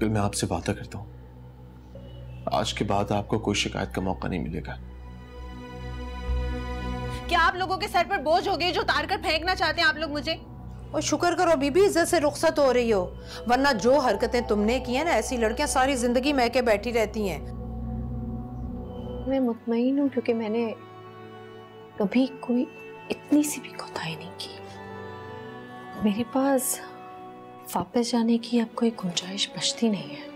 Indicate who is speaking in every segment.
Speaker 1: Uncle, मैं आपसे वादा करता हूं, आज के बाद आपको कोई शिकायत का मौका नहीं मिलेगा।
Speaker 2: क्या आप लोगों के सर पर बोझ हो गई जो उतार कर फेंकना चाहते हैं आप लोग मुझे?
Speaker 3: और शुक्र करो बीबी, इज्जत से रुखसत हो रही हो, वरना जो हरकतें तुमने की हैं ना, ऐसी लड़कियां सारी जिंदगी महके बैठी रहती हैं।
Speaker 4: मैं मुतमईन हूँ क्योंकि मैंने कभी कोई इतनी सी भी कोताही नहीं की। मेरे पास वापस जाने की अब कोई गुंजाइश बचती नहीं है।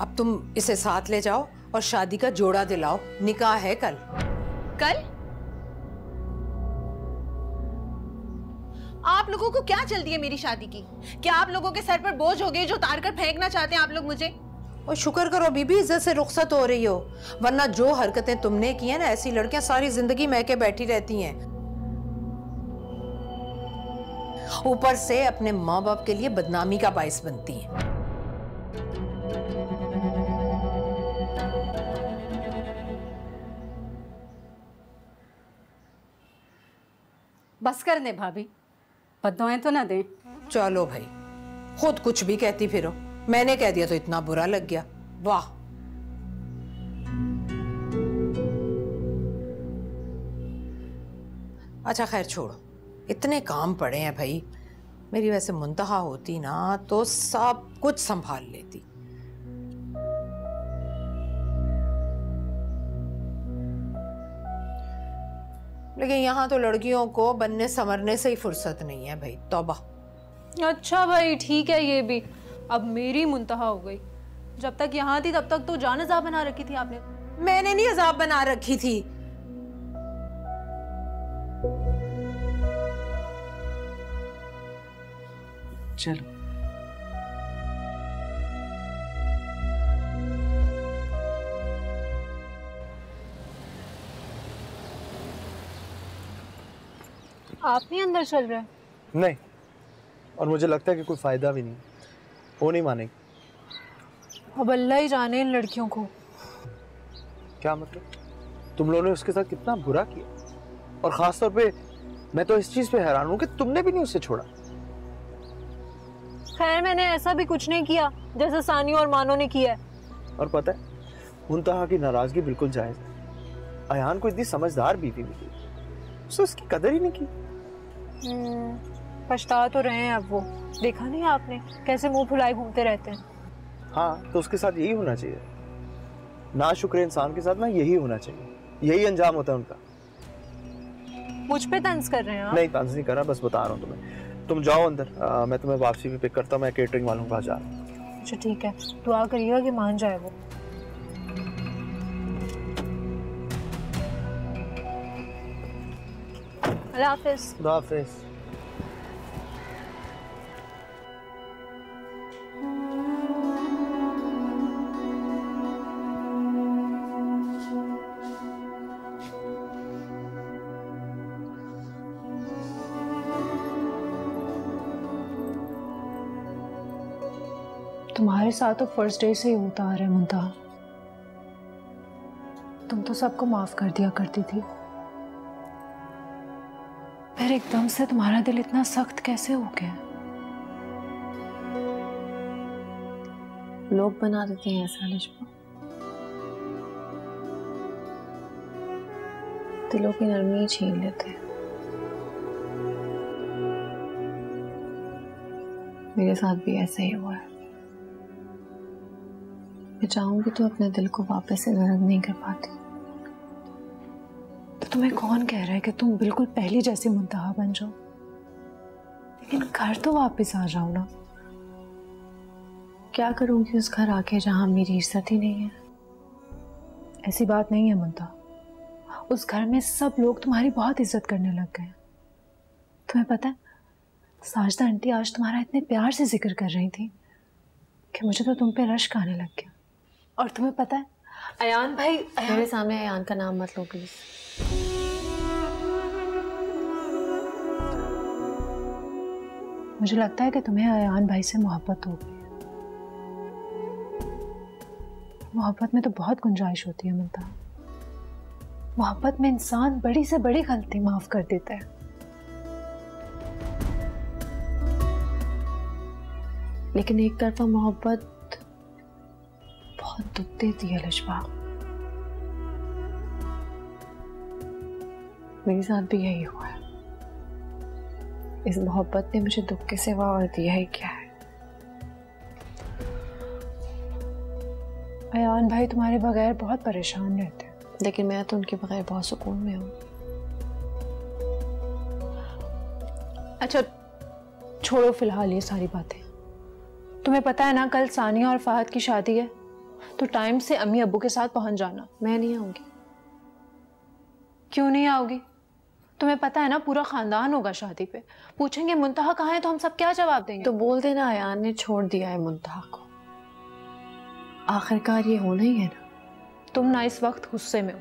Speaker 3: अब तुम इसे साथ ले जाओ और शादी का जोड़ा दिलाओ, निकाह है कल।
Speaker 2: कल? आप लोगों को क्या जल्दी है मेरी शादी की? क्या आप लोगों के सर पर बोझ हो गए जो उतार कर फेंकना चाहते हैं आप लोग मुझे?
Speaker 3: और शुक्र करो बीबी, इज्जत से रुखसत हो रही हो, वरना जो हरकतें तुमने की हैं ना, ऐसी लड़कियां सारी जिंदगी महके बैठी रहती हैं, ऊपर से अपने माँ बाप के लिए बदनामी का बाइस बनती हैं।
Speaker 5: बस कर दे भाभी, बददुआएं तो ना दें।
Speaker 3: चलो भाई, खुद कुछ भी कहती फिरो, मैंने कह दिया तो इतना बुरा लग गया। वाह। अच्छा खैर छोड़ो, इतने काम पड़े हैं भाई, मेरी वैसे मुंतहा होती ना तो सब कुछ संभाल लेती। लेकिन यहाँ तो लड़कियों को बनने संवरने से ही फुर्सत नहीं है भाई, तौबा।
Speaker 6: अच्छा भाई ठीक है, ये भी अब मेरी मुंतहा हो गई। जब तक यहाँ थी तब तक तो जान अज़ाब बना रखी थी आपने।
Speaker 3: मैंने नहीं अज़ाब बना रखी थी।
Speaker 7: चलो
Speaker 6: आप नहीं अंदर चल रहे?
Speaker 7: नहीं, और मुझे लगता है कि कोई फायदा भी नहीं, वो नहीं मानेगी।
Speaker 6: अब अल्लाह ही जाने इन लड़कियों को।
Speaker 7: क्या मतलब? तुम लोगों ने उसके साथ कितना बुरा किया, और खास तौर पे मैं तो इस चीज पे हैरान हूँ कि तुमने भी नहीं उसे छोड़ा।
Speaker 6: खैर मैंने ऐसा भी कुछ नहीं किया जैसे सानिया और मानो ने किया है।
Speaker 7: और पता है, मुंतहा की नाराजगी बिल्कुल जायज है। अयान को इतनी समझदार बीवी मिली, उसने उसकी कदर ही नहीं की।
Speaker 6: पछता तो रहे हैं अब वो, देखा नहीं आपने कैसे मुंह फुलाए घूमते रहते हैं।
Speaker 7: हाँ, तो उसके साथ यही होना चाहिए, ना शुक्र इंसान के साथ ना यही होना चाहिए, यही अंजाम होता है उनका।
Speaker 6: मुझ पे तंज कर रहे हैं आप?
Speaker 7: नहीं, तंज नहीं कर रहा, बस बता रहा हूँ तुम्हें। तुम जाओ अंदर, मैं तुम्हें वापसी भी पिक करता हूँ, मैं केटरिंग वालों के पास जा रहा हूँ।
Speaker 6: अच्छा ठीक है, दुआ करिएगा कि मान जाए वो। अल्लाह हाफिज़।
Speaker 7: खुदा हाफिज़।
Speaker 6: तुम्हारे साथ तो फर्स्ट डे से ही होता आ रहा है मुंतहा। तुम तो सबको माफ कर दिया करती थी, फिर एकदम से तुम्हारा दिल इतना सख्त कैसे हो गया?
Speaker 4: लोग बना देते हैं ऐसा लिजबा, दिलों की नरमी छीन लेते हैं। मेरे साथ भी ऐसा ही हुआ है। मैं चाहूंगी तो अपने दिल को वापस से दर्द नहीं कर पाती। तो तुम्हें कौन कह रहा है कि तुम बिल्कुल पहली जैसी मुंतहा बन जाओ? लेकिन घर तो वापस आ जाओ ना। क्या करूंगी उस घर आके जहां मेरी इज्जत ही नहीं है?
Speaker 6: ऐसी बात नहीं है मुंतहा, उस घर में सब लोग तुम्हारी बहुत इज्जत करने लग गए। तुम्हें पता है, साजदा आंटी आज तुम्हारा इतने प्यार से जिक्र कर रही थी कि मुझे तो तुम पे रश्क आने लग गया। और तुम्हें पता है अयान भाई,
Speaker 4: मेरे सामने अयान का नाम मत लो प्लीज।
Speaker 6: मुझे लगता है कि तुम्हें अयान भाई से मोहब्बत हो गई। मोहब्बत में तो बहुत गुंजाइश होती है मुमताज। मोहब्बत में इंसान बड़ी से बड़ी गलती माफ कर देता है। लेकिन एक तरफा मोहब्बत बहुत दुख देती है लिशबा। मेरे साथ भी यही हुआ है। इस मोहब्बत ने मुझे दुख के सिवा और दिया ही क्या है। अयान भाई तुम्हारे बगैर बहुत परेशान रहते हैं, लेकिन मैं तो उनके बगैर बहुत सुकून में हूँ। अच्छा छोड़ो फिलहाल ये सारी बातें। तुम्हें पता है ना कल सानिया और फहद की शादी है, तो टाइम से अम्मी अब्बू के साथ पहुंच जाना। मैं नहीं आऊंगी। क्यों नहीं आओगी? तुम्हें पता है ना पूरा खानदान होगा शादी पे। पूछेंगे मुंतहा कहाँ है तो हम सब क्या जवाब देंगे? तो बोल देना अयान ने छोड़ दिया है मुंतहा को। आखिरकार ये होना ही है ना। तुम ना इस वक्त गुस्से में हो,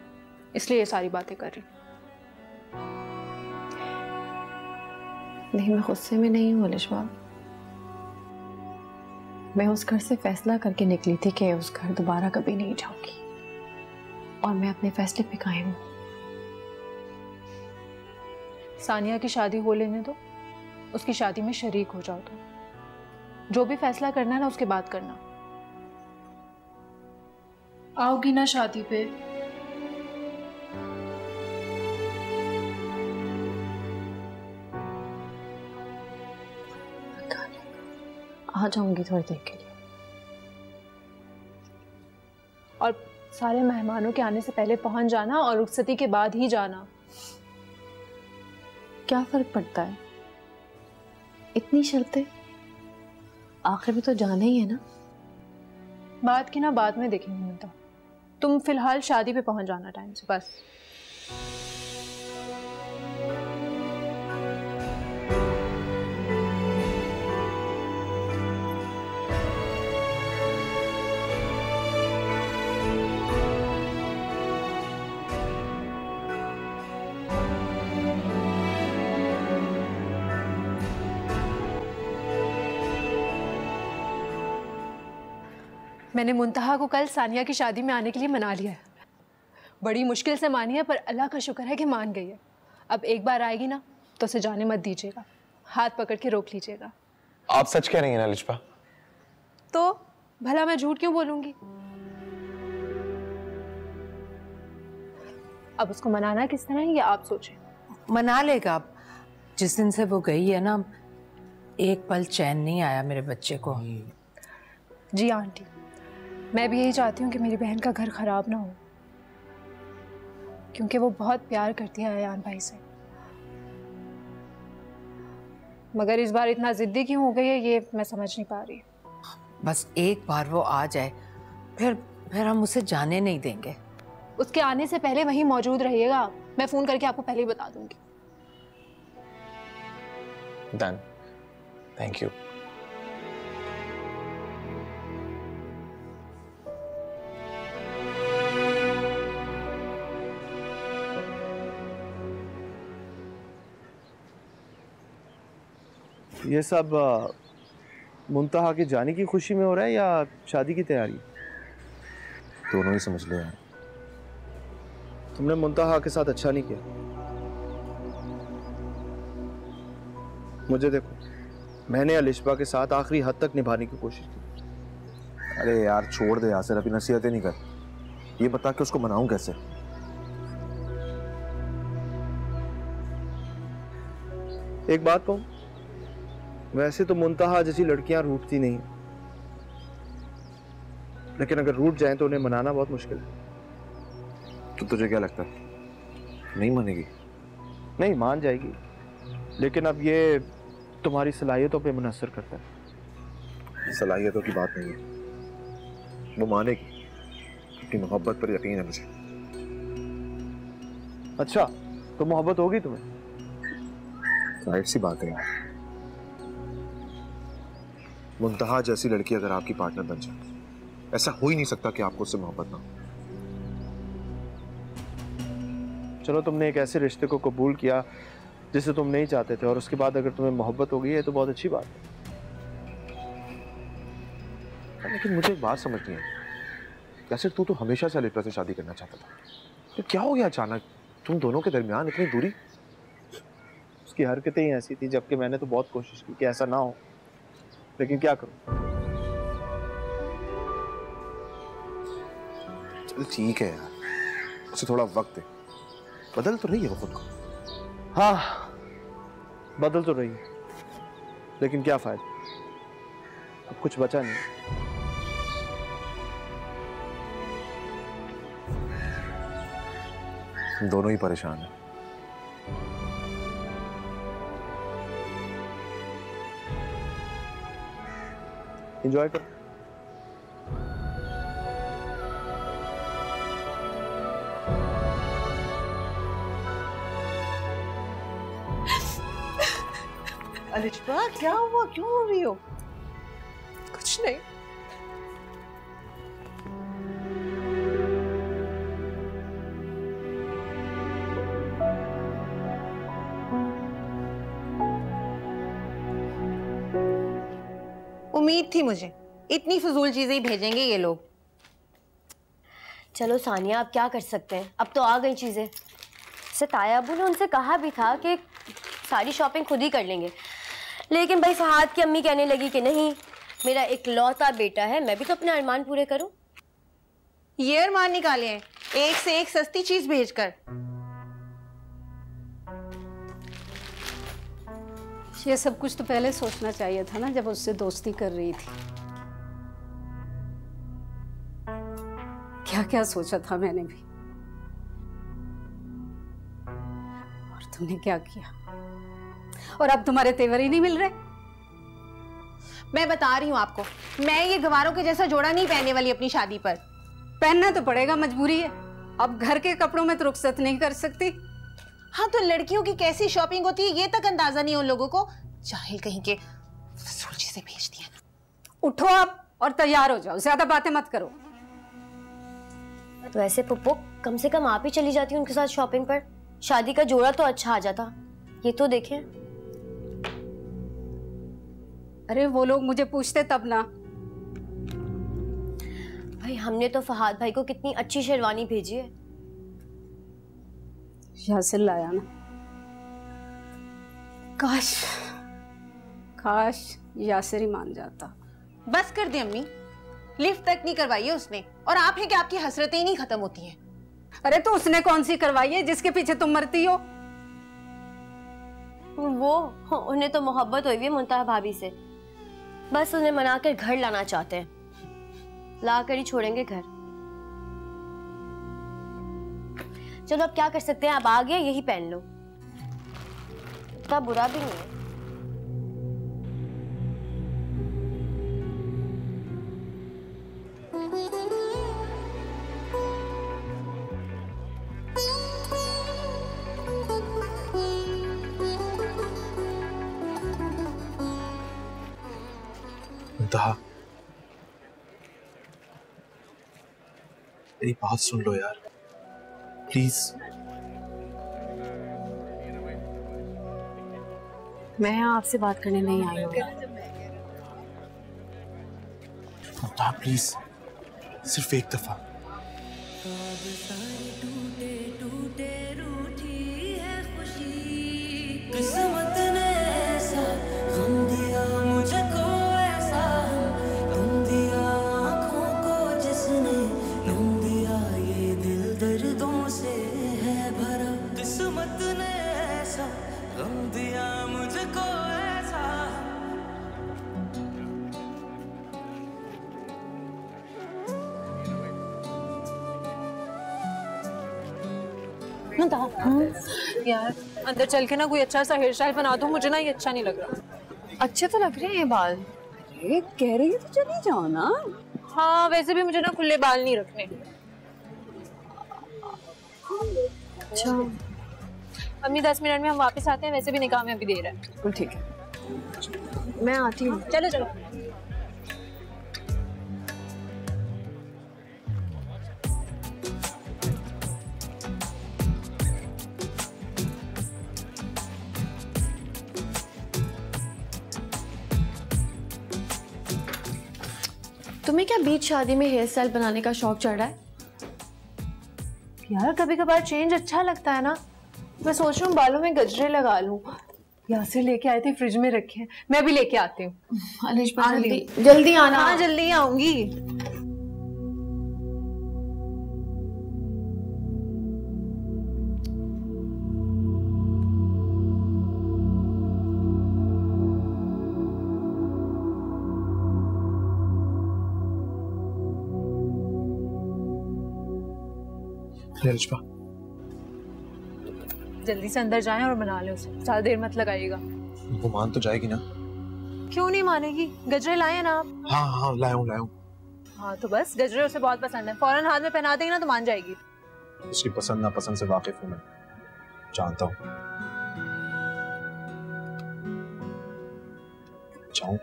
Speaker 6: इसलिए ये सारी बातें कर रही। नहीं मैं गुस्से में नहीं हूँ लिशबा। मैं उस घर से फैसला करके निकली थी कि उस घर दोबारा कभी नहीं जाऊंगी, और मैं अपने फैसले पे कायम हूँ। सानिया की शादी हो लेने दो, उसकी शादी में शरीक हो जाओ। तुम जो भी फैसला करना है ना उसके बाद करना। आओगी ना शादी पे? आ जाऊंगी थोड़ी देर के लिए। और सारे मेहमानों के आने से पहले पहुंच जाना और रुखसती के बाद ही जाना। क्या फर्क पड़ता है? इतनी शर्तें? आखिर में तो जाना ही है ना। बात की ना बाद में देखेंगे मुंतहा। तुम फिलहाल शादी पे पहुंच जाना टाइम से बस। मैंने मुंतहा को कल सानिया की शादी में आने के लिए मना लिया है। बड़ी मुश्किल से मानी है, पर अल्लाह का शुक्र है कि मान गई है। अब एक बार आएगी ना तो उसे जाने मत दीजिएगा, हाथ पकड़ के रोक लीजिएगा।
Speaker 1: आप सच कह रही हैं ना लिशबा?
Speaker 6: तो भला मैं झूठ क्यों बोलूंगी? अब उसको मनाना किस तरह है ये आप सोचें।
Speaker 3: मना लेगा। जिस दिन से वो गई है ना, एक पल चैन नहीं आया मेरे बच्चे को।
Speaker 6: जी आंटी, मैं भी यही चाहती हूँ कि मेरी बहन का घर खराब ना हो, क्योंकि वो बहुत प्यार करती है अयान भाई से। मगर इस बार इतना जिद्दी क्यों हो गई है ये मैं समझ नहीं पा रही।
Speaker 3: बस एक बार वो आ जाए, फिर हम उसे जाने नहीं देंगे।
Speaker 6: उसके आने से पहले वहीं मौजूद रहिएगा। मैं फोन करके आपको पहले ही बता दूंगी।
Speaker 1: Done, thank you.
Speaker 7: ये सब मुंतहा के जाने की खुशी में हो रहा है या शादी की तैयारी?
Speaker 1: दोनों ही समझ लो यार।
Speaker 7: तुमने मुंतहा के साथ अच्छा नहीं किया। मुझे देखो, मैंने अलिशबा के साथ आखिरी हद तक निभाने की कोशिश की।
Speaker 1: अरे यार छोड़ दे यासिर, अभी नसीहतें नहीं कर। ये बता कि उसको मनाऊं कैसे?
Speaker 7: एक बात कहूं, वैसे तो मुंतहा जैसी लड़कियां रूठती नहीं, लेकिन अगर रूठ जाएं तो उन्हें मनाना बहुत मुश्किल है।
Speaker 1: तो तुझे क्या लगता है नहीं मानेगी?
Speaker 7: नहीं, मान जाएगी, लेकिन अब ये तुम्हारी सलाहियतों पे मुनहसर करता है।
Speaker 1: सलाहियतों की बात नहीं है, वो मानेगी क्योंकि मोहब्बत पर यकीन है मुझे।
Speaker 7: अच्छा, तो मोहब्बत होगी तुम्हें?
Speaker 1: जाहिर सी बात है यार, मुंतहा जैसी लड़की अगर आपकी पार्टनर बन जाए, ऐसा हो ही नहीं सकता कि आपको उससे मोहब्बत ना हो।
Speaker 7: चलो, तुमने एक ऐसे रिश्ते को कबूल किया जिसे तुम नहीं चाहते थे, और उसके बाद अगर तुम्हें मोहब्बत हो गई है तो बहुत अच्छी बात है।
Speaker 1: लेकिन मुझे एक बात समझ नहीं आई, यासिर तू तो हमेशा से अलित्रा से शादी करना चाहता था, तो क्या हो गया अचानक तुम दोनों के दरमियान इतनी दूरी?
Speaker 7: उसकी हरकतें ही ऐसी थी, जबकि मैंने तो बहुत कोशिश की कि ऐसा ना हो, लेकिन क्या करूं।
Speaker 1: चल ठीक है यार, उसे थोड़ा वक्त दे, बदल तो रही है वो खुद को।
Speaker 7: हाँ बदल तो रही है, लेकिन क्या फायदा, अब कुछ बचा नहीं।
Speaker 1: दोनों ही परेशान हैं।
Speaker 7: एंजॉय करो।
Speaker 2: अलिशबा क्या हुआ, क्यों रो रही हो?
Speaker 3: कुछ नहीं।
Speaker 2: उम्मीद थी मुझे इतनी फजूल चीजें ही भेजेंगे ये लोग।
Speaker 8: चलो सानिया, अब क्या कर सकते हैं, अब तो आ गई चीज़ें। से ताया अबू ने उनसे कहा भी था कि सारी शॉपिंग खुद ही कर लेंगे, लेकिन भाई फहाद की अम्मी कहने लगी कि नहीं, मेरा इकलौता बेटा है, मैं भी तो अपने अरमान पूरे करूं।
Speaker 2: ये अरमान निकाले हैं एक से एक सस्ती चीज भेजकर।
Speaker 5: ये सब कुछ तो पहले सोचना चाहिए था ना, जब उससे दोस्ती कर रही थी। क्या क्या सोचा था मैंने भी, और तुमने क्या किया, और अब तुम्हारे तेवर ही नहीं मिल रहे।
Speaker 2: मैं बता रही हूँ आपको, मैं ये गवारों के जैसा जोड़ा नहीं पहनने वाली अपनी शादी पर।
Speaker 5: पहनना तो पड़ेगा, मजबूरी है, अब घर के कपड़ों में तो रुखसत नहीं कर सकती।
Speaker 2: हाँ तो लड़कियों की कैसी शॉपिंग होती है ये तक अंदाजा नहीं है उन लोगों को। जाहिल कहीं के फजूल चीजें भेजती हैं।
Speaker 5: उठो आप और तैयार हो जाओ, ज्यादा बातें मत करो।
Speaker 8: तो ऐसे पुप्पो, कम से कम आप ही चली जाती उनके साथ शॉपिंग पर, शादी का जोड़ा तो अच्छा आ जाता। ये तो देखें।
Speaker 5: अरे वो लोग मुझे पूछते तब ना।
Speaker 8: भाई हमने तो फहाद भाई को कितनी अच्छी शेरवानी भेजी है।
Speaker 5: यासिर लाया ना, काश काश यासिर ही मान जाता।
Speaker 2: बस कर दे अम्मी, लिफ्ट तक नहीं करवाई है उसने, और आप हैं कि आपकी हसरतें ही नहीं खत्म होती हैं।
Speaker 5: अरे तो उसने कौन सी करवाई है जिसके पीछे तुम मरती हो?
Speaker 8: वो उन्हें तो मोहब्बत हुई है मुंतहा भाभी से, बस उन्हें मना कर घर लाना चाहते हैं, ला कर ही छोड़ेंगे घर। चलो अब क्या कर सकते हैं, अब आ गया, यही पहन लो, इतना बुरा भी नहीं है।
Speaker 7: मुंतहा, मेरी बात सुन लो यार, प्लीज।
Speaker 4: मैं यहाँ आपसे बात करने नहीं आई हूँ।
Speaker 7: मुंतहा प्लीज, सिर्फ एक दफा।
Speaker 9: किस्मत ने ऐसा गम दिया मुझको, ऐसा गम दिया आँखों को जिसने गम दिया, ये दिल दर्दों से है भरा। किस्मत ने ऐसा गम दिया मुझको, ऐसा।
Speaker 6: यार अंदर चल के ना कोई अच्छा सा हेयर स्टाइल बना दो, मुझे ना ये अच्छा नहीं लग रहा।
Speaker 4: अच्छे तो लग रहे हैं बाल।
Speaker 5: अरे कह रही है तो चली जाओ ना।
Speaker 6: हाँ वैसे भी मुझे ना खुले बाल नहीं रखने।
Speaker 4: अच्छा
Speaker 6: अम्मी 10 मिनट में हम वापस आते हैं, वैसे भी निकाह में अभी देर है।
Speaker 4: बिल्कुल ठीक है, मैं आती हूँ।
Speaker 6: चलो चलो।
Speaker 4: तुम्हें क्या बीच शादी में हेयर स्टाइल बनाने का शौक चढ़ रहा है?
Speaker 6: यार कभी कभार चेंज अच्छा लगता है ना। मैं सोच रही हूँ बालों में गजरे लगा लूं। यासिर लेके आए थे, फ्रिज में रखे हैं, मैं भी लेके आती हूँ।
Speaker 4: जल्दी जल्दी आना।
Speaker 2: हाँ जल्दी आऊंगी।
Speaker 7: रिश्वा,
Speaker 6: जल्दी से अंदर जाएं और बना लें उसे, ज्यादा देर मत लगाइएगा।
Speaker 7: वो मान तो जाएगी ना?
Speaker 6: क्यों नहीं मानेगी? गजरे लाए ना आप?
Speaker 7: हाँ हाँ लाया हूँ।
Speaker 6: हाँ तो बस, गजरे उसे बहुत पसंद है, फौरन हाथ में पहना देंगे ना तो मान जाएगी।
Speaker 7: उसकी पसंद नापसंद से वाकिफ हूँ मैं, जानता हूँ। जाऊँ?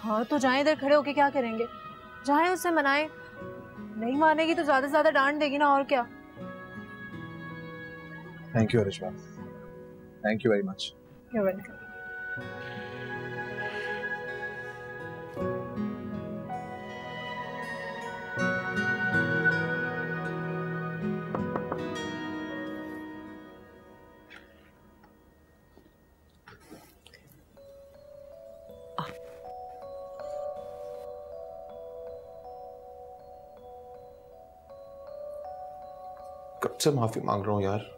Speaker 6: हाँ तो जाएं, इधर खड़े होके क्या करेंगे? जाएं, उससे मनाएं। नहीं मानेगी तो ज्यादा से ज्यादा डांट देगी ना, और क्या।
Speaker 7: Thank you Rishwa, thank you very much.
Speaker 6: You're welcome.
Speaker 7: कब से माफी मांग रहा हूँ यार।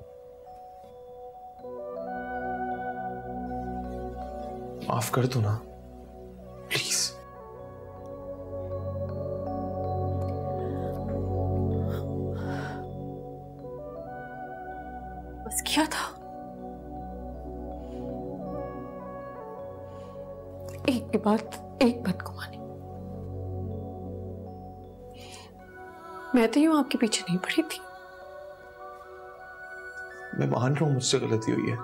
Speaker 7: माफ कर दो ना प्लीज।
Speaker 6: बस किया था, एक के बाद एक बदगुमानी। मैं तो यूं आपके पीछे नहीं पड़ी थी।
Speaker 7: मैं मान रहा हूं मुझसे गलती हुई है।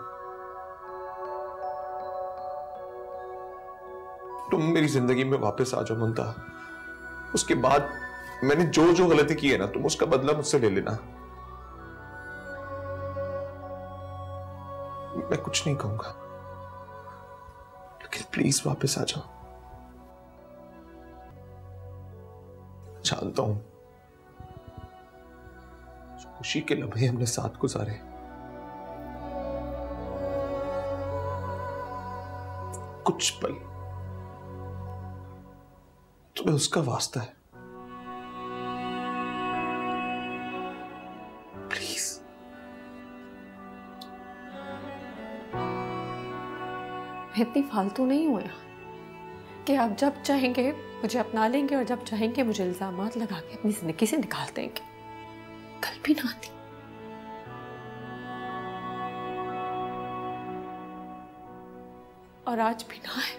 Speaker 7: तुम मेरी जिंदगी में वापस आ जाओ मुंता। उसके बाद मैंने जो जो गलती की है ना, तुम उसका बदला मुझसे ले लेना। मैं कुछ नहीं कहूंगा, लेकिन प्लीज वापस आ जाओ। जानता हूं खुशी के लम्हे हमने साथ गुजारे, कुछ पल तुम्हें उसका वास्ता है। प्लीज।
Speaker 4: मैं इतनी फालतू नहीं हूं यार कि आप जब चाहेंगे मुझे अपना लेंगे और जब चाहेंगे मुझे इल्जामात लगा के अपनी जिंदगी से निकाल देंगे। कल भी ना थी, और आज भी ना है।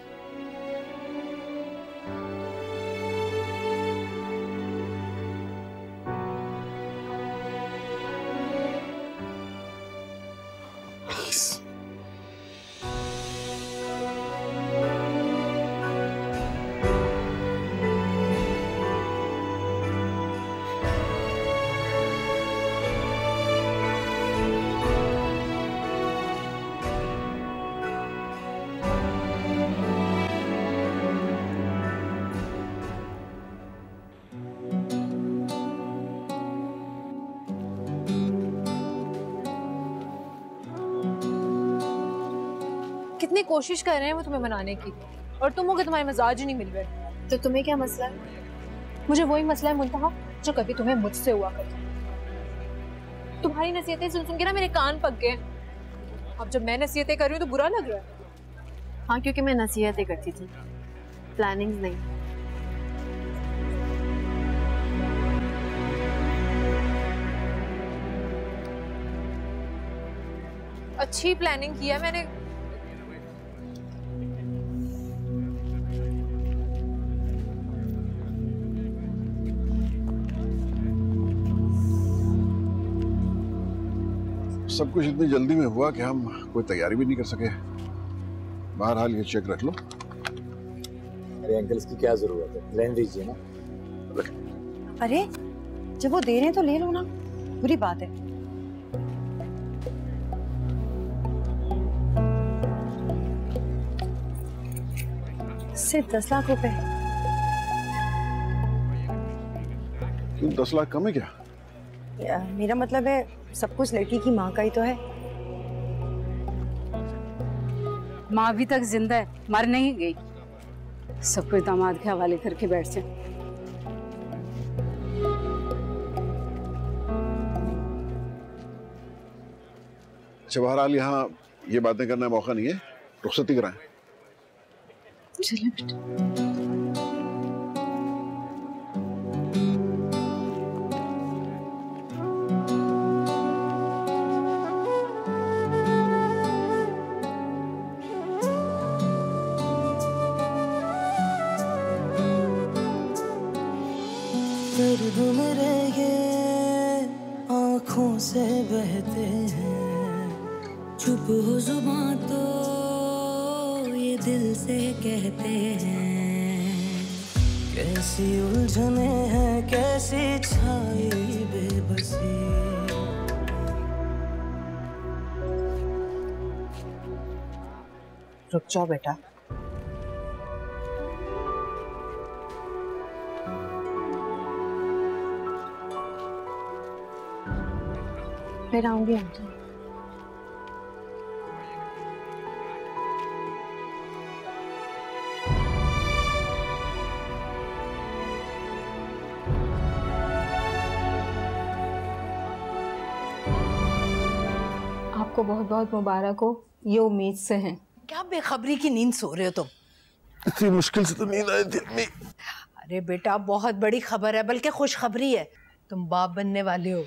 Speaker 6: कितनी कोशिश कर रहे हैं वो तुम्हें मनाने की, और तुम हो कि तुम्हारे मिजाज ही नहीं मिल रहे।
Speaker 4: तो तुम्हें क्या मसला है?
Speaker 6: मुझे वही मसला है मुंतहा जो कभी तुम्हें मुझसे हुआ करता। तुम्हारी नसीहतें सुन सुन के ना मेरे कान पक गए। अब जब मैं नसीहतें कर रही हूँ तो बुरा लग रहा है।
Speaker 4: हाँ, क्योंकि मैं नसीहतें करती थी, प्लानिंग्स नहीं।
Speaker 6: अच्छी प्लानिंग की है मैंने।
Speaker 10: सब कुछ इतनी जल्दी में हुआ कि हम कोई तैयारी भी नहीं कर सके। बहरहाल ये चेक रख लो।
Speaker 11: अरे अंकल, इसकी क्या जरूरत है, रहने दीजिए ना।
Speaker 12: अरे जब वो दे रहे हैं तो ले लो ना, बुरी बात है।
Speaker 6: सिर्फ 10 लाख रुपए।
Speaker 10: क्यों 10 लाख कम है क्या?
Speaker 12: मेरा मतलब है सब कुछ लड़की की माँ का ही तो है।
Speaker 5: माँ अभी तक जिंदा है, मर नहीं गई। सब कुछ दामाद के हवाले करके बैठ जाए।
Speaker 10: अच्छा बहरहाल यहाँ ये बातें करने का मौका नहीं है, रुखसती कराएं।
Speaker 6: चलिए बेटा।
Speaker 9: दर्द मेरे ये आँखों से बहते हैं, चुप हो जुबां तो ये दिल से कहते हैं। कैसी उलझने हैं, कैसी छाई बेबसी।
Speaker 3: रुक जाओ बेटा।
Speaker 6: फिर आऊंगी आंटी। आपको बहुत बहुत मुबारक हो, ये उम्मीद से हैं।
Speaker 3: क्या बेखबरी की नींद सो रहे हो तुम?
Speaker 7: इतनी मुश्किल से तो नींद आई थी अम्मी।
Speaker 3: अरे बेटा बहुत बड़ी खबर है, बल्कि खुशखबरी है। तुम बाप बनने वाले हो।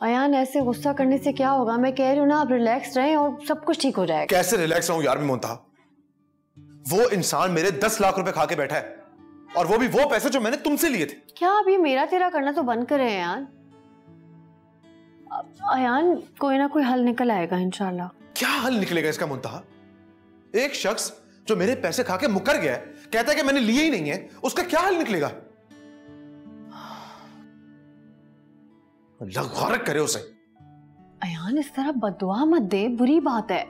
Speaker 8: अयान ऐसे गुस्सा करने से क्या होगा? मैं कह रही हूँ ना, आप रिलैक्स रहें और सब कुछ ठीक हो जाएगा।
Speaker 1: कैसे रिलैक्स रहूं यार मैं मुंतहा? वो इंसान मेरे 10 लाख रुपए खा के बैठा है, और वो भी वो पैसे जो मैंने तुमसे लिए थे।
Speaker 8: क्या अभी मेरा तेरा करना तो बंद करें अयान। अयान कोई ना कोई हल निकल आएगा इंशाल्लाह।
Speaker 1: क्या हल निकलेगा इसका मुंतहा? एक शख्स जो मेरे पैसे खा के मुकर गया है, कहता है कि मैंने लिए ही नहीं है, उसका क्या हल निकलेगा? अल्लाह गौरक करे उसे।
Speaker 8: अयान इस तरह बददुआ मत दे, बुरी बात है।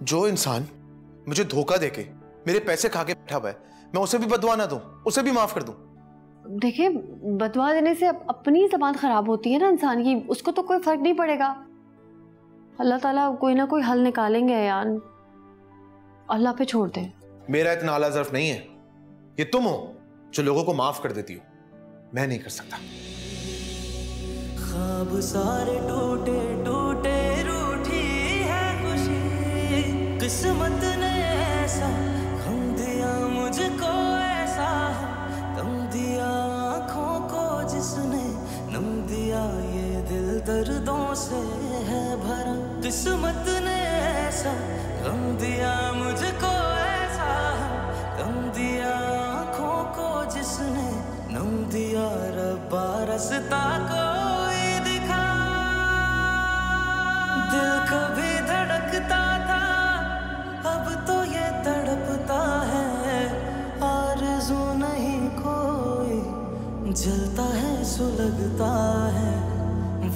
Speaker 1: जो इंसान मुझे धोखा देके मेरे पैसे खा के बैठा हुआ है, मैं उसे भी बददुआ ना दूं, उसे भी माफ कर दूं।
Speaker 8: देखिए, बददुआ देने से अपनी ज़बान खराब होती है ना इंसान की, उसको तो कोई फर्क नहीं पड़ेगा। अल्लाह ताला कोई ना कोई हल निकालेंगे अयान, अल्लाह पे छोड़ दे।
Speaker 1: मेरा इतना आला ज़र्फ नहीं है, ये तुम हो जो लोगों को माफ कर देती हो, मैं नहीं कर सकता।
Speaker 9: ख्वाब सारे टूटे टूटे रूठी है खुशी, किस्मत ने ऐसा गम दिया मुझको, ऐसा गम दिया आँखों को जिसने नम दिया, ये दिल दर्दों से है भरा। किस्मत ने ऐसा गम दिया मुझको, ऐसा गम दिया आँखों को जिसने नम दिया, रब्बा रास्ता कोई दिखा। दिल कभी धड़कता था, अब तो ये तड़पता है। आरज़ू नहीं कोई, जलता है सुलगता है।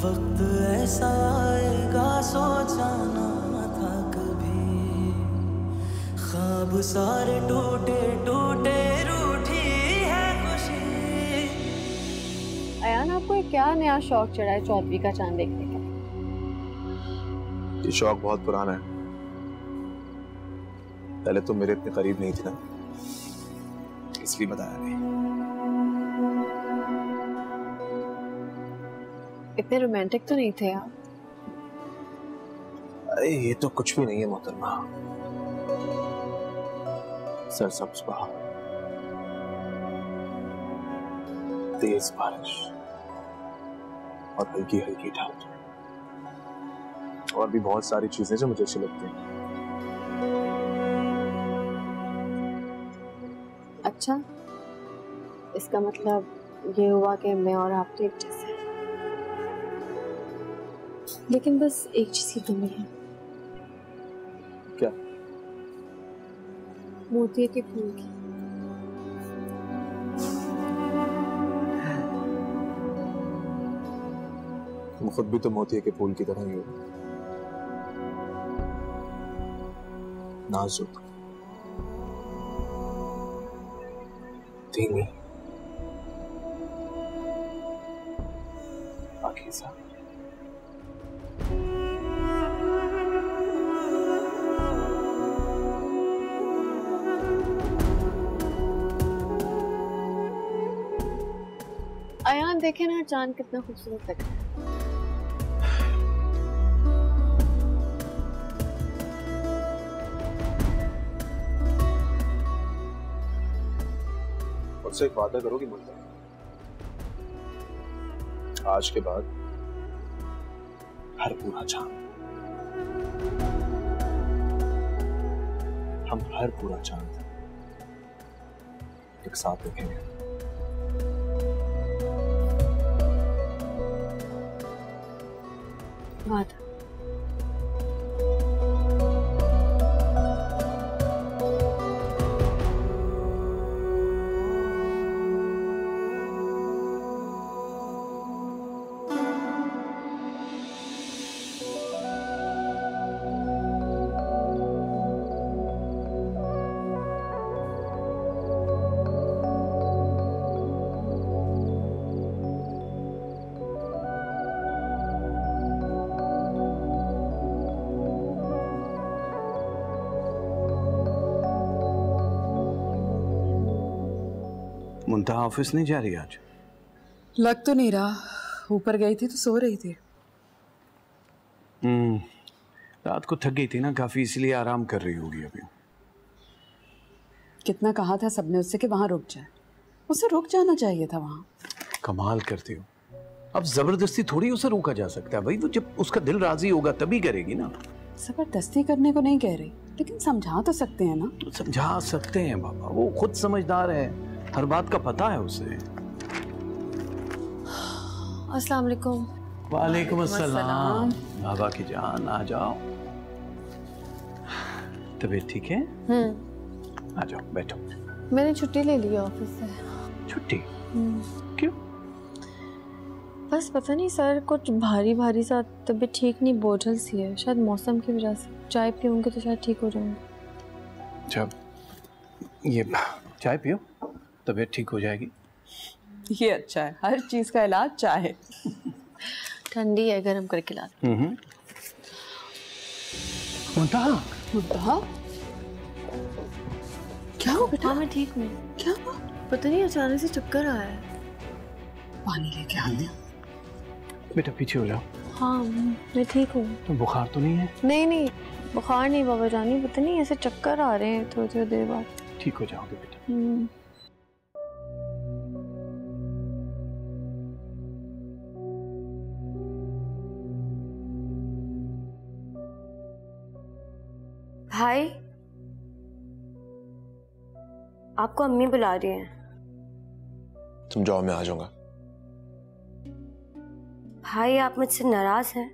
Speaker 9: वक्त ऐसा आएगा सोचा ना था कभी, ख्वाब सारे टूटे टूटे रूठी है खुशी।
Speaker 4: अयान, आपको क्या नया शौक चढ़ा है चौधरी का चांद देखने का?
Speaker 1: ये शौक बहुत पुराना है। पहले तुम मेरे इतने करीब नहीं थी ना, इसलिए बताया नहीं।
Speaker 4: इतने रोमांटिक तो नहीं थे आप।
Speaker 1: अरे ये तो कुछ भी नहीं है मोहतरमा। सरसब्ज पहाड़, तेज बारिश और हल्की हल्की ठंड, और भी बहुत सारी चीजें जो मुझे अच्छी लगती हैं।
Speaker 4: अच्छा, इसका मतलब ये हुआ कि मैं और आप तो एक जैसे हैं। लेकिन बस एक चीज की कमी है।
Speaker 7: क्या?
Speaker 4: मोतिये के फूल की।
Speaker 7: तुम खुद भी तो मोतिये के फूल की तरह ही हो, नाजुक, धीमी, पाकीज़ा।
Speaker 4: अयान देखे ना चांद कितना खूबसूरत लग रहा है।
Speaker 7: मुझसे एक वादा करोगी मुझे? आज के बाद हर पूरा चांद, हम हर पूरा चांद एक साथ देखेंगे।
Speaker 4: वादा।
Speaker 13: मुंतहा ऑफिस नहीं जा रही आज?
Speaker 5: लग तो नहीं रहा, ऊपर गई थी तो सो रही थी।
Speaker 13: रात को थक गई थी ना काफी, इसलिए आराम कर रही होगी अभी।
Speaker 5: कितना कहा था सबने उससे कि वहां रुक जाए, उसे रुक जाना चाहिए था वहां।
Speaker 13: कमाल करती हो, अब जबरदस्ती थोड़ी उसे रोका जा सकता है भाई, वो जब उसका दिल राजी होगा तभी करेगी ना।
Speaker 5: जबरदस्ती करने को नहीं कह रही, लेकिन समझा तो सकते हैं ना।
Speaker 13: तो समझा सकते हैं बाबा, वो खुद समझदार है, हर बात का पता है उसे।
Speaker 4: अस्सलाम वालेकुम।
Speaker 13: वालेकुम अस्सलाम। बाबा की जान, आ जाओ। तबीयत ठीक है? आ जाओ बैठो।
Speaker 4: मैंने छुट्टी ले ली है ऑफिस से।
Speaker 13: छुट्टी? क्यों?
Speaker 4: बस पता नहीं सर, कुछ भारी भारी सा, तबीयत ठीक नहीं, बोझल सी है, शायद मौसम की वजह से। चाय पीऊंगी तो शायद ठीक हो जाऊंगी।
Speaker 13: जब ये चाय पियो तबीयत ठीक हो जाएगी।
Speaker 5: ये अच्छा है, हर चीज का इलाज चाय है।
Speaker 4: ठंडी है, गर्म करके ला।
Speaker 13: मुंतहा,
Speaker 5: मुंतहा क्या हो बेटा?
Speaker 4: हाँ मैं ठीक हूँ।
Speaker 5: क्या हुआ?
Speaker 4: पता नहीं अचानक से चक्कर आया है।
Speaker 5: पानी लेके आ गया।
Speaker 13: बेटा पीछे हो जाओ।
Speaker 4: हाँ मैं ठीक हूँ।
Speaker 13: तो बुखार तो नहीं है?
Speaker 4: नहीं बुखार नहीं बाबा जानी, पता नहीं ऐसे चक्कर आ रहे हैं थोड़ी देर बाद।
Speaker 13: ठीक हो जाओगे बेटा।
Speaker 8: भाई, आपको अम्मी बुला रही हैं।
Speaker 7: तुम जाओ, मैं आ जाऊंगा।
Speaker 8: भाई आप मुझसे नाराज हैं?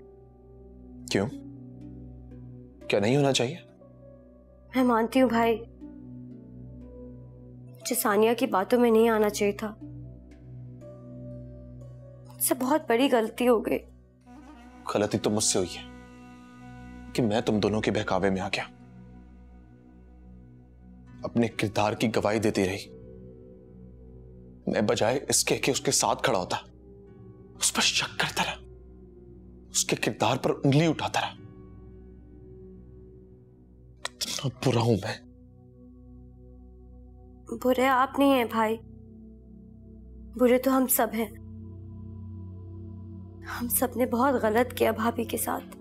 Speaker 7: क्यों? क्या नहीं होना चाहिए?
Speaker 8: मैं मानती हूँ भाई, मुझे सानिया की बातों में नहीं आना चाहिए था। मुझसे बहुत बड़ी गलती हो गई।
Speaker 7: गलती तो मुझसे हुई है कि मैं तुम दोनों के बहकावे में आ गया, अपने किरदार की गवाही देती रही। मैं बजाय इसके कि उसके साथ खड़ा होता, उस पर शक करता रहा, उसके किरदार पर उंगली उठाता रहा। कितना बुरा हूं मैं।
Speaker 8: बुरे आप नहीं हैं भाई, बुरे तो हम सब हैं। हम सब ने बहुत गलत किया भाभी के साथ,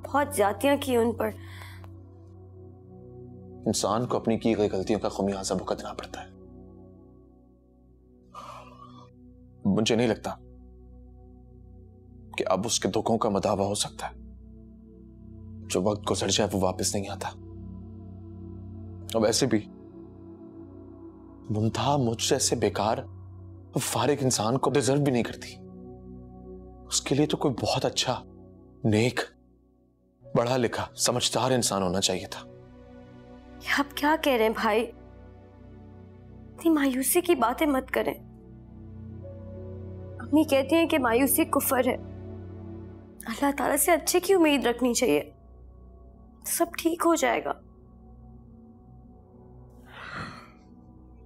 Speaker 8: बहुत ज्यादतियां की उन पर।
Speaker 7: इंसान को अपनी की गई गलतियों का खमियाजा भुगतना पड़ता है। मुझे नहीं लगता कि अब उसके दुखों का मदावा हो सकता है। जो वक्त गुजर जाए वो वापस नहीं आता। और वैसे भी मुंतहा मुझ जैसे बेकार फारिग इंसान को डिजर्व भी नहीं करती। उसके लिए तो कोई बहुत अच्छा, नेक, पढ़ा लिखा, समझदार इंसान होना चाहिए था।
Speaker 8: आप क्या कह रहे हैं भाई? इतनी मायूसी की बातें मत करें। अम्मी कहती हैं कि मायूसी कुफर है। अल्लाह ताला से अच्छे की उम्मीद रखनी चाहिए, सब ठीक हो जाएगा।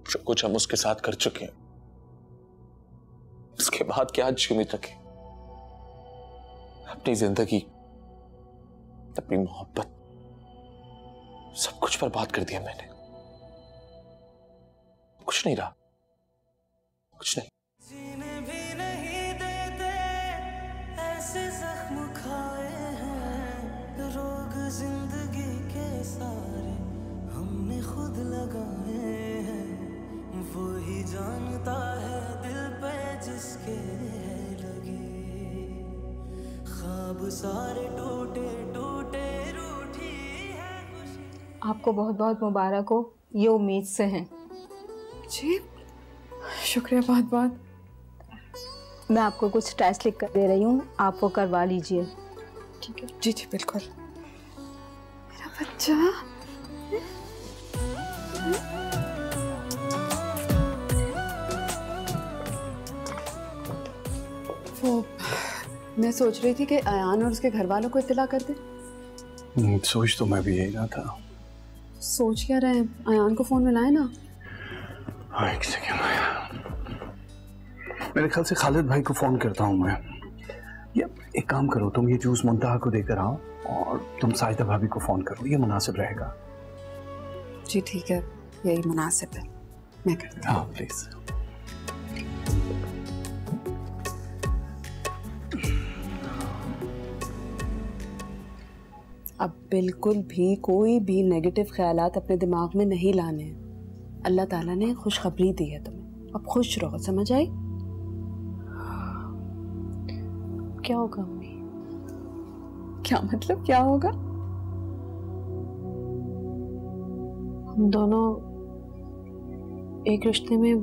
Speaker 7: जो कुछ हम उसके साथ कर चुके हैं, उसके बाद क्या अच्छी उम्मीद रखें? अपनी जिंदगी, अपनी मोहब्बत, सब कुछ बर्बाद कर दिया मैंने। कुछ नहीं रहा, कुछ नहीं।
Speaker 9: जीने भी नहीं देते ऐसे जख्म खाए हैं, रोग जिंदगी के सारे हमने खुद लगाए हैं। वो ही जानता है दिल पे जिसके लगे, ख्वाब सारे टूटे टूटे रूठी है खुशी।
Speaker 6: आपको बहुत बहुत मुबारक हो, ये उम्मीद से हैं।
Speaker 14: जी शुक्रिया बहुत बहुत।
Speaker 6: मैं आपको कुछ टेस्ट लिख कर दे रही हूँ, आप वो करवा लीजिए।
Speaker 14: ठीक है जी जी बिल्कुल। मेरा बच्चा वो, मैं सोच रही थी कि अयान और उसके घर वालों को इत्तला कर दे।
Speaker 13: सोच तो मैं भी यही रहा था।
Speaker 14: सोच क्या रहे हैं? अयान को फोन मिलाए ना।
Speaker 13: हाँ एक सेकेंड, मेरे ख्याल से खालिद भाई को फोन करता हूँ मैं। या एक काम करो, तुम ये जूस मुंतहा को देकर आओ और तुम साजिदा भाभी को फोन करो, ये मुनासिब रहेगा।
Speaker 14: जी ठीक है, यही मुनासिब है, मैं करती हूँ।
Speaker 13: हाँ प्लीज।
Speaker 14: अब बिल्कुल भी कोई भी नेगेटिव ख्यालात अपने दिमाग में नहीं लाने हैं। अल्लाह ताला ने खुशखबरी दी है तुम्हें, अब खुश रहो, समझ आई?
Speaker 6: क्या होगा अम्मी?
Speaker 14: क्या मतलब क्या होगा?
Speaker 6: हम दोनों एक रिश्ते में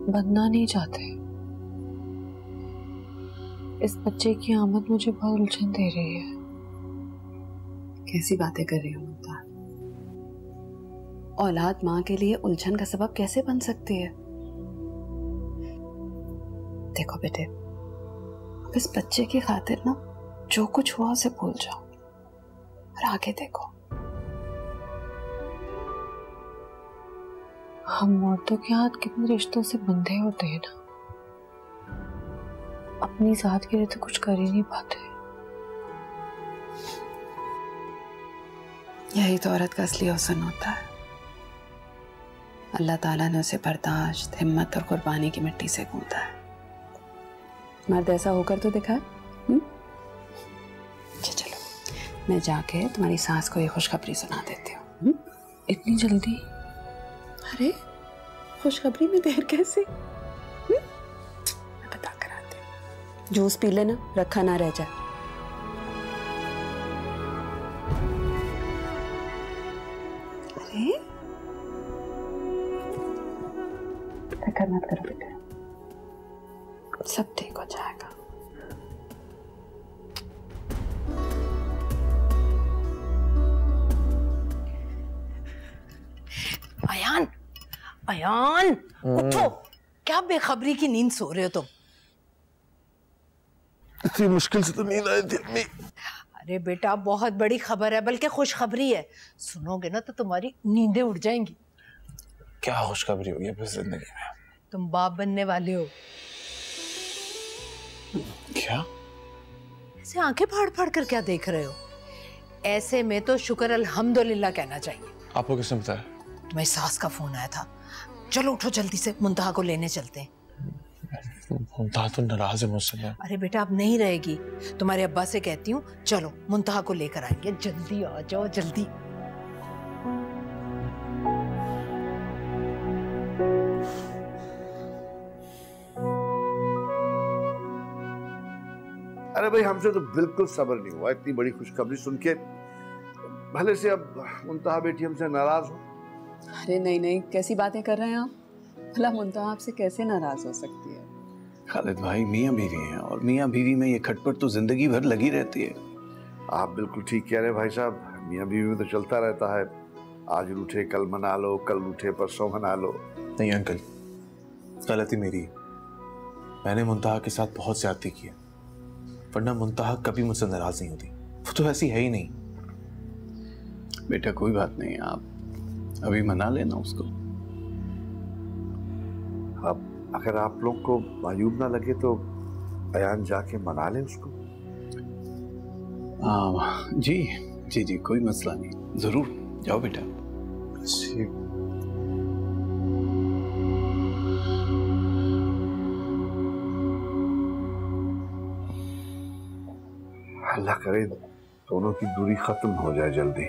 Speaker 6: बंधना नहीं चाहते। इस बच्चे की आमद मुझे बहुत उलझन दे रही है।
Speaker 14: कैसी बातें कर रही हो मुमताज? औलाद माँ के लिए उलझन का सबब कैसे बन सकती है? देखो बेटे, अब इस बच्चे की खातिर ना जो कुछ हुआ उसे भूल जाओ और आगे देखो।
Speaker 6: हम औरतों के हाथ कितने रिश्तों से बंधे होते हैं ना, अपनी जात के लिए तो कुछ कर ही नहीं पाते।
Speaker 14: यही तो औरत का असली हुस्न होता है। अल्लाह ताला ने उसे बर्दाश्त, हिम्मत और कुर्बानी की मिट्टी से गूंथा है। मर्द ऐसा होकर तो दिखा। चलो मैं जाके तुम्हारी सास को ये खुशखबरी सुना देती हूँ।
Speaker 6: इतनी जल्दी?
Speaker 14: अरे खुशखबरी में देर कैसे? मैं बता कर आती हूँ। जूस पी लेना, रखा ना रह जाए। अरे फिक्र मत करो बेटा, सब ठीक हो जाएगा।
Speaker 3: अयान, अयान उठो, क्या बेखबरी की नींद सो रहे हो तुम?
Speaker 10: इतनी मुश्किल से तो नींद आई थी अम्मी।
Speaker 3: अरे बेटा बहुत बड़ी खबर है, बल्कि खुशखबरी है। सुनोगे ना तो तुम्हारी नींदें उड़ जाएंगी।
Speaker 7: क्या खुशखबरी होगी अपनी जिंदगी में?
Speaker 3: तुम बाप बनने वाले हो।
Speaker 7: क्या?
Speaker 3: ऐसे आंखें फाड़ फाड़ कर क्या देख रहे हो? ऐसे में तो शुक्र अल्हम्दुलिल्लाह कहना चाहिए।
Speaker 7: आपको किसने बताया?
Speaker 3: तुम्हारी सास का फोन आया था। चलो उठो जल्दी से, मुंतहा को लेने चलते हैं।
Speaker 7: मुंतहा तो नाराज है मुझसे।
Speaker 3: अरे बेटा अब नहीं रहेगी, तुम्हारे अब्बा से कहती हूँ, चलो मुंतहा को लेकर आएंगे। जल्दी आ जाओ जल्दी।
Speaker 10: अरे भाई हमसे तो बिल्कुल सब्र नहीं हुआ इतनी बड़ी खुशखबरी सुन के। भले से अब मुंतहा बेटी हमसे नाराज हो,
Speaker 14: अरे नहीं नहीं, कैसी बातें कर रहे हैं आप? भला मुंतहा आपसे कैसे नाराज हो सकती है?
Speaker 13: खालिद भाई मियाँ बीवी हैं और मियाँ बीवी में ये खटपट तो जिंदगी भर लगी रहती है।
Speaker 10: आप बिल्कुल ठीक कह रहे हैं भाई साहब, मियाँ बीवी में तो चलता रहता है, आज रूठे कल मना लो, कल रूठे परसों मना लो।
Speaker 7: नहीं अंकल, गलती मेरी है। मैंने मुंतहा के साथ बहुत ज्यादती की है, वरना मुंतहा कभी मुझसे नाराज नहीं होती। वो तो ऐसी है ही नहीं।
Speaker 13: बेटा कोई बात नहीं, आप अभी मना लेना उसको।
Speaker 10: अब अगर आप लोग को मायूब ना लगे तो अयान जाके मना ले उसको।
Speaker 13: जी जी जी, कोई मसला नहीं, जरूर जाओ बेटा।
Speaker 10: अल्लाह करे दोनों की दूरी खत्म हो जाए जल्दी।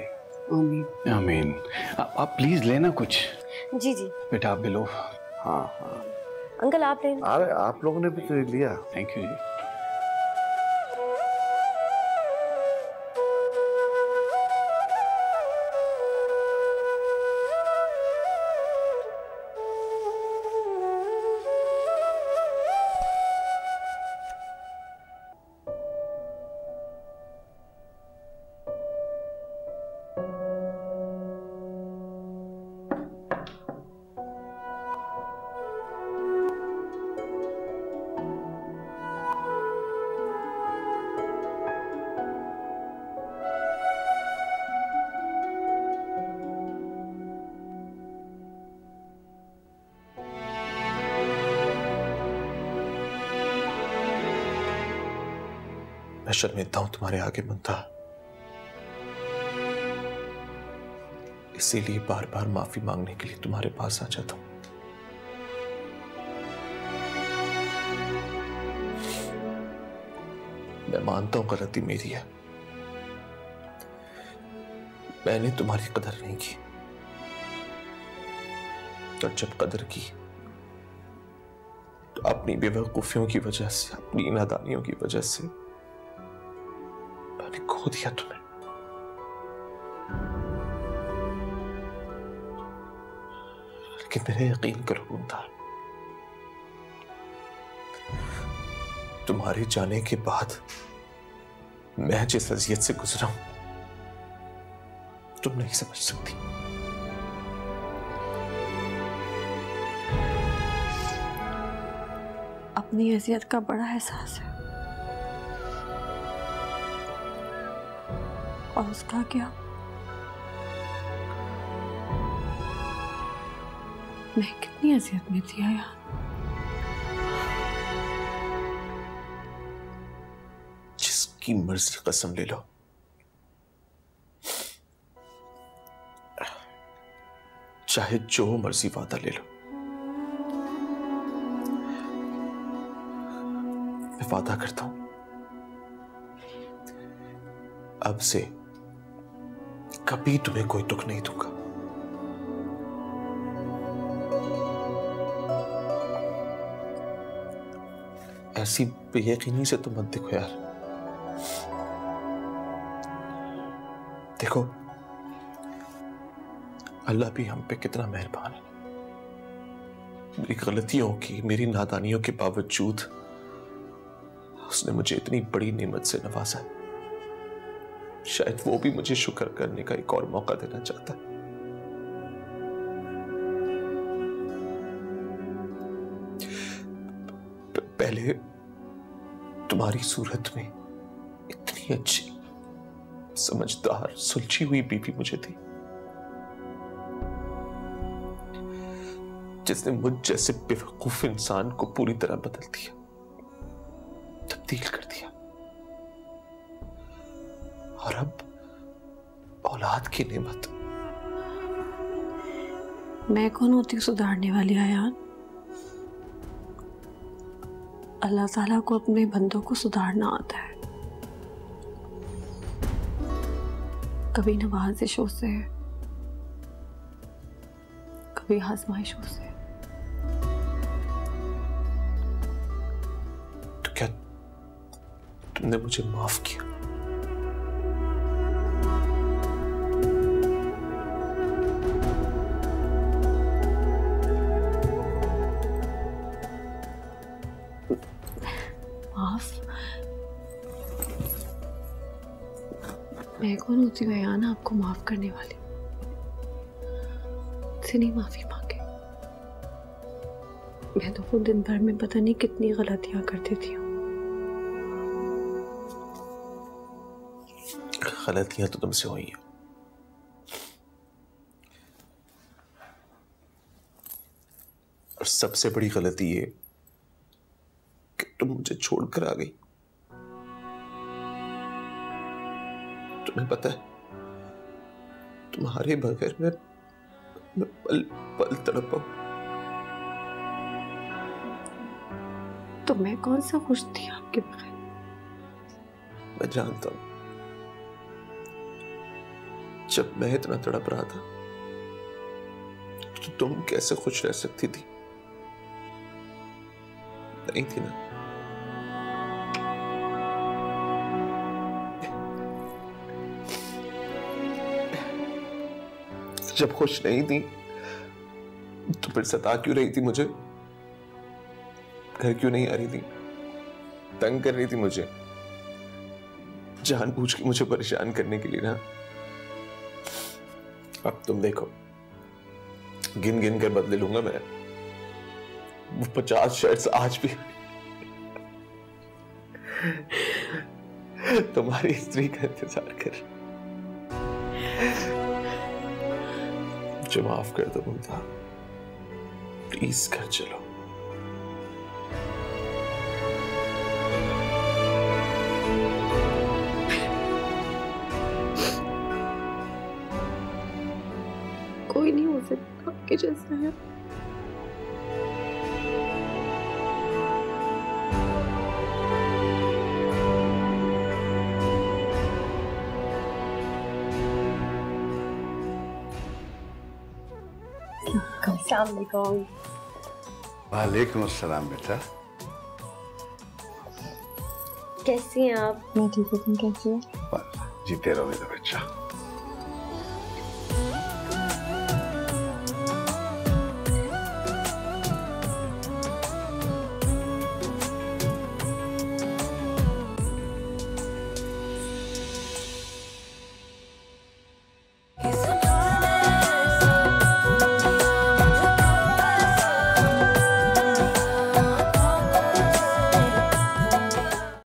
Speaker 14: आमीन
Speaker 13: आमीन। आप प्लीज लेना कुछ।
Speaker 8: जी जी
Speaker 13: बेटा आप भी लो।
Speaker 10: हाँ हाँ
Speaker 8: अंकल आप लेना।
Speaker 10: अरे आप लोगों ने भी तो लिया।
Speaker 13: थैंक यू जी।
Speaker 7: मैं शर्मिंदा हूं तुम्हारे आगे मुंतहा, इसीलिए बार बार माफी मांगने के लिए तुम्हारे पास आ जाता हूं। मैं मानता हूं गलती मेरी है, मैंने तुम्हारी कदर नहीं की, और जब कदर की तो अपनी बेवकूफियों की वजह से, अपनी नादानियों की वजह से मैंने खो दिया तुम्हें। लेकिन मेरा यकीन करो मुंतहा, तुम्हारे जाने के बाद मैं जिस अज़ियत से गुजरा हूं तुम नहीं समझ सकती।
Speaker 4: अपनी हैसियत का बड़ा एहसास है, और उसका क्या? मैं कितनी अजियत में थी यार।
Speaker 7: जिसकी मर्जी कसम ले लो, चाहे जो मर्जी वादा ले लो, मैं वादा करता हूं अब से कभी तुम्हें कोई दुख नहीं दूंगा। ऐसी बेयकीनी से तो मत देखो यार। देखो अल्लाह भी हम पे कितना मेहरबान है। मेरी गलतियों की, मेरी नादानियों के बावजूद उसने मुझे इतनी बड़ी नेमत से नवाजा है। शायद वो भी मुझे शुक्र करने का एक और मौका देना चाहता है। पहले तुम्हारी सूरत में इतनी अच्छी, समझदार, सुलझी हुई बीवी मुझे थी, जिसने मुझ जैसे बेवकूफ इंसान को पूरी तरह बदल दिया, तब्दील कर दिया। और अब औलाद की नेमत।
Speaker 4: मैं कौन होती हूँ सुधारने वाली आयान? अल्लाह ताला को अपने बंदों को सुधारना आता है, कभी नवाजिशों से, कभी आजमाइशों से।
Speaker 7: तो क्या तुमने मुझे माफ किया?
Speaker 4: मैं कौन होती हूँ याना आपको माफ करने वाली? मुझसे नहीं माफी मांगे। मैं तो वो दिन भर में पता नहीं कितनी गलतियां करती थी।
Speaker 7: गलतियां तो तुमसे हुई हैं, और सबसे बड़ी गलती ये कि तुम मुझे छोड़कर आ गई। तुम्हें पता है, तुम्हारे बगैर मैं पल पल तड़पा हूं।
Speaker 4: तो मैं कौन सा खुश थी आपके बगैर?
Speaker 7: मैं जानता हूं, जब मैं इतना तड़प रहा था तो तुम कैसे खुश रह सकती थी? नहीं थी ना? जब खुश नहीं थी तो फिर सता क्यों रही थी मुझे? घर क्यों नहीं आ रही थी? तंग कर रही थी मुझे, जानबूझ के मुझे परेशान करने के लिए ना। अब तुम देखो, गिन गिन कर बदले लूंगा मैं वो 50 शर्ट्स आज भी तुम्हारी स्त्री का इंतजार कर। मुझे माफ कर दो मुमता, प्लीज घर चलो।
Speaker 4: कोई नहीं हो सकता आपके जैसा है।
Speaker 10: वालेकुम अस्सलाम बेटा।
Speaker 8: कैसी हैं आप?
Speaker 4: मैं ठीक हूँ, तुम कैसी हो?
Speaker 10: जीते रहो मेरा बच्चा।